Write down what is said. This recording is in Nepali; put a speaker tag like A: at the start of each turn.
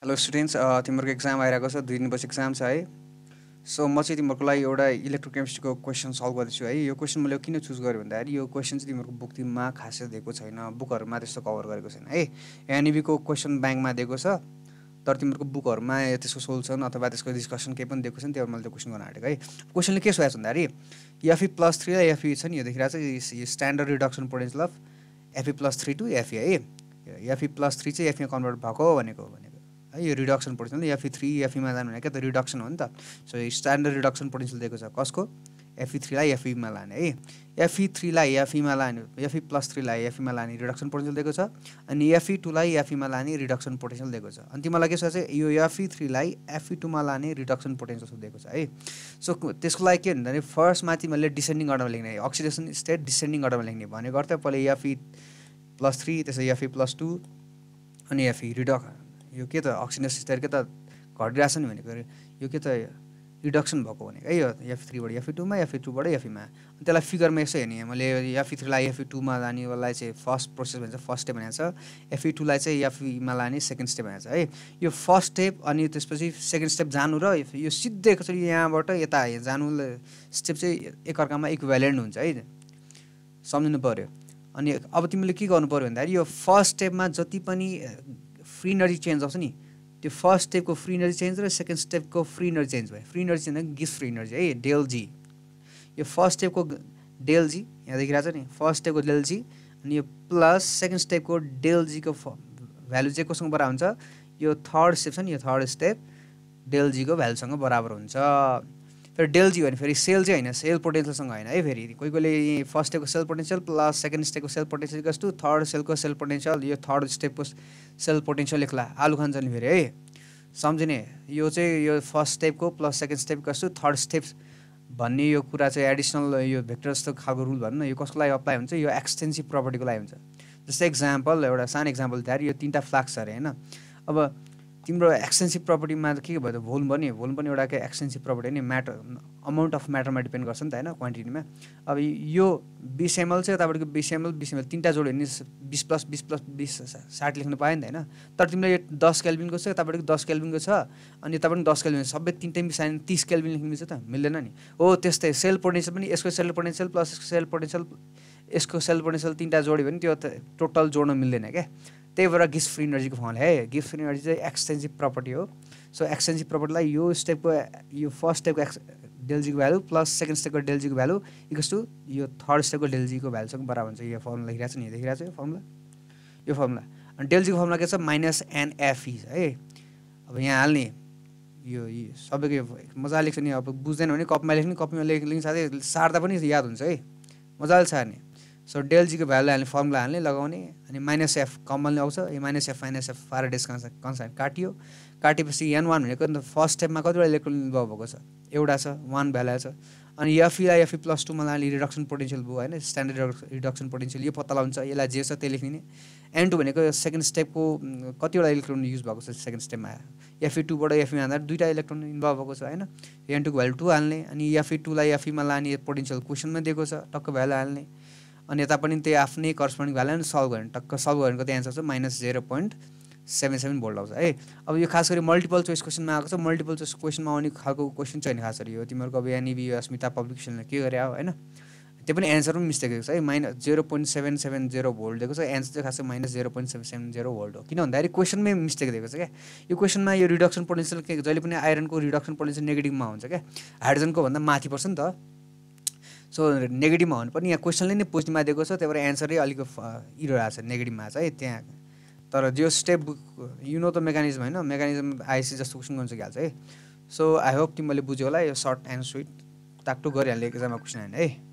A: हेलो स्टुडेन्ट्स तिमीहरूको एक्जाम आइरहेको छ 2 दिनपछि एक्जाम छ है। सो म चाहिँ तिमीहरूको लागि एउटा इलेक्ट्रोकेमिस्ट्रीको क्वेसन सल्भ गर्दैछु है। यो क्वेसन मैले किन चुज गरेँ भन्दाखेरि यो क्वेसन चाहिँ तिमीहरूको बुकमा खासै दिएको छैन, बुकहरूमा त्यस्तो कभर गरेको छैन है। एनइबीको क्वेसन ब्याङ्कमा दिएको छ, तर तिमीहरूको बुकहरूमा त्यसको सोल्युसन अथवा त्यसको डिस्कसन केही पनि दिएको छैन, त्यही भएर मैले त्यो क्वेसन गर्न आँटेको है। क्वेसनले के सोधेको छ भन्दाखेरि Fe+3 र Fe छ नि, यो देखिरहेको छ, यो standard reduction potential of Fe+3 to Fe है। Fe+3 चाहिँ Fe कन्भर्ट भएको भनेको है, यो रिडक्सन पोटेन्सियल Fe3 Feमा जानु भने क्या त रिडक्सन हो नि त। सो स्ट्यान्डर्ड रिडक्सन पोटेन्सियल दिएको छ कसको, Fe3लाई Feमा लाने है, Fe3लाई Feमा लाने, Fe+3लाई Feमा लाने रिडक्सन पोटेन्सियल दिएको छ, अनि Fe2लाई Feमा लाने रिडक्सन पोटेन्सियल दिएको छ। अनि तिमीलाई के छ चाहिँ यो Fe3लाई Fe2मा लाने रिडक्सन पोटेन्सियल दिएको छ है। सो त्यसको लागि के भन्दाखेरि फर्स्टमा तिमीले डिसेन्डिङ अर्डरमा लेख्ने, अक्सिडेसन स्टेट डिसेन्डिङ अर्डरमा लेख्ने भनेको अर्थ पहिला Fe+3 त्यसै Fe+2 अनि Fe यो के त अक्सिडेसन स्टेट के त घटिरहेछ नि भनेको, यो के त रिडक्सन भएको भनेको है, यो Fe3बाट Fe2मा Fe2बाट Feमा। अनि त्यसलाई फिगरमा यसो हेर्ने मैले Fe3लाई Fe2मा लानेलाई चाहिँ फर्स्ट प्रोसेस भन्छ, फर्स्ट स्टेप भनेको छ, Fe2लाई चाहिँ Feमा लाने सेकेन्ड स्टेप भनेको छ है। यो फर्स्ट स्टेप अनि त्यसपछि सेकेन्ड स्टेप जानु र यो सिधै कसरी यहाँबाट यता जानु स्टेप चाहिँ एकअर्कामा इक्विभ्यालेन्ट हुन्छ है, सम्झिनु पऱ्यो। अनि अब तिमीले के गर्नु पऱ्यो भन्दाखेरि यो फर्स्ट स्टेपमा जति पनि फ्री एनर्जी चेन्ज आउँछ नि, त्यो फर्स्ट स्टेपको फ्री एनर्जी चेन्ज र सेकेन्ड स्टेपको फ्री एनर्जी चेन्ज भयो। Free energy change gift free energy है, डेल जी। यो फर्स्ट स्टेपको डेल जी यहाँ देखिरहेको छ नि, फर्स्ट स्टेपको डेल जी, अनि यो प्लस सेकेन्ड स्टेपको डेल जीको भ्यालु चाहिँ कोसँग बराबर हुन्छ, यो थर्ड स्टेप छ नि, यो थर्ड स्टेप डेल जीको भ्यालुसँग बराबर हुन्छ। फेरि डेल जी भने फेरि सेल चाहिँ होइन, सेल पोटेन्सियलसँग होइन है। फेरि कोही कोहीले फर्स्ट स्टेपको सेल पोटेन्सियल प्लस सेकेन्ड स्टेपको cell potential equals to third सेलको सेल पोटेन्सियल, यो थर्ड स्टेपको सेल पोटेन्सियल लेख्ला, आलु खान्छ नि फेरि है, सम्झिने। यो चाहिँ यो फर्स्ट स्टेपको plus second step equals to third step भन्ने यो कुरा चाहिँ एडिसनल यो भेक्टर जस्तो खालको रुल भनौँ न, यो कसको लागि अप्लाई हुन्छ, यो एक्सटेन्सिभ प्रपर्टीको लागि हुन्छ। जस्तै एक्जाम्पल, एउटा सानो एक्जाम्पल दिँदाखेरि यो 3टा फ्लाक्स अरे होइन। अब तिम्रो एक्सटेन्सिभ प्रपर्टीमा के भयो त, भोल्युम पनि एउटा के एक्सटेन्सिभ प्रपर्टी नि, म्याटर अमाउन्ट अफ म्याटरमा डिपेन्ड गर्छ नि त होइन, क्वान्टिटीमा। अब यो 20 ml चाहिँ यतापट्टिको 20 ml 3टा जोड्यो भने 20 + 20 + 20 60 लेख्नु पायो नि त होइन। तर तिमीले यो 10 केल्भिनको छ, यतापट्टिको 10 केल्भिनको छ, अनि यता पनि 10 केल्भिन, सबै 3टै मिसायो भने 30 केल्भिन लेख्नु मिल्छ त, मिल्दैन नि हो। त्यस्तै सेल पोटेन्सियल पनि, यसको सेल पोटेन्सियल प्लस यसको सेल पोटेन्सियल, यसको सेल पोटेन्सियल 3टा जोड्यो भने त्यो टोटल जोड्न मिल्दैन क्या। त्यही भएर गिफ्ट फ्री एनर्जीको फर्मुला है, गिफ्ट फ्री एनर्जी चाहिँ एक्सटेन्सिभ प्रपर्टी हो। सो एक्सटेन्सिभ प्रपर्टीलाई यो स्टेपको, यो फर्स्ट स्टेपको डेल जीको भ्यालु प्लस सेकेन्ड स्टेपको डेल जीको भ्यालु इक्वल्स टु यो थर्ड स्टेपको डेल जीको भ्यालुसँग बराबर हुन्छ। यो फर्मुला लेखिरहेको छ नि, देखिरहेको छ यो फर्मुला, यो फर्मुला। अनि डेल जीको फर्मुला के छ, -NFE है। अब यहाँ हाल्ने यो सबैको मजाले लेख्छ नि, अब बुझ्दैन भने कपीमा लेख्ने, कपीमा लेख्ने साथै सार्दा पनि याद हुन्छ है, मजाले सार्ने। सो डेल जीको भ्यालु हाल्ने, फर्मुला हाल्ने, लगाउने, अनि -F कमन आउँछ, यो -F फ्याराडेज कन्स्ट्यान्ट काटियो। काटेपछि N1 भनेको फर्स्ट स्टेपमा कतिवटा इलेक्ट्रोन इन्भल्भ भएको छ, एउटा छ, 1 भ्यालु छ। अनि Feलाई Fe+2मा लाने रिडक्सन पोटेन्सियल भयो होइन, स्ट्यान्डर्ड रिडक्सन पोटेन्सियल यो पत्ता लगाउँछ, यसलाई जे छ त्यही लेख्ने। N2 भनेको सेकेन्ड स्टेपको कतिवटा इलेक्ट्रोन युज भएको छ सेकेन्ड स्टेपमा, Fe2बाट Feमा जाँदा 2टा इलेक्ट्रोन इन्भल्भ भएको छ होइन, N2को भ्यालु 2 हाल्ने, अनि Fe2लाई Feमा लाने पोटेन्सियल क्वेसनमा दिएको छ, टक्क भ्यालु हाल्ने। अनि यता पनि त्यही आफ्नै करस्पोन्डिङ भ्यालु सल्भ गर्ने, टक्क सल्भ गरेको त्यही एन्सर छ -0.77 भोल्ट आउँछ है। अब यो खास गरी मल्टिपल चोइस क्वेसनमा आएको छ, मल्टिपल चोइस क्वेसनमा आउने खालको क्वेसन छैन खास गरी यो तिमीहरूको अब एनइबी अस्मिता पब्लिकेसनले के गरे हो होइन, त्यो पनि एन्सर पनि मिस्टेक दिएको छ है, -0.770 भोल्ट दिएको छ, एन्सर चाहिँ खासै -0.770 भोल्ट हो। किन भन्दाखेरि क्वेसनमै मिस्टेक दिएको छ क्या। यो क्वेसनमा यो रिडक्सन पोटेन्सियल के जहिले पनि आइरनको रिडक्सन पोटेन्सियल नेगेटिभमा हुन्छ क्या, हाइड्रोजनको भन्दा माथि पर्छ नि त। सो नेगेटिभमा हुनु पनि यहाँ क्वेसनले नै पोजिटिभमा दिएको छ, त्यही भएर एन्सरै अलिक इरो आएको छ, नेगेटिभमा छ है त्यहाँ। तर जो स्टेप यु नो त मेकानिजम होइन, मेकानिजम आइसी जस्तो क्वेसन गर्न सकिहाल्छ है। सो आई होप तिमीले बुझ्यो होला, यो सर्ट एन्ड स्विट टाकटुक गरिहाल्ने एक्जाममा क्वेसन होइन है।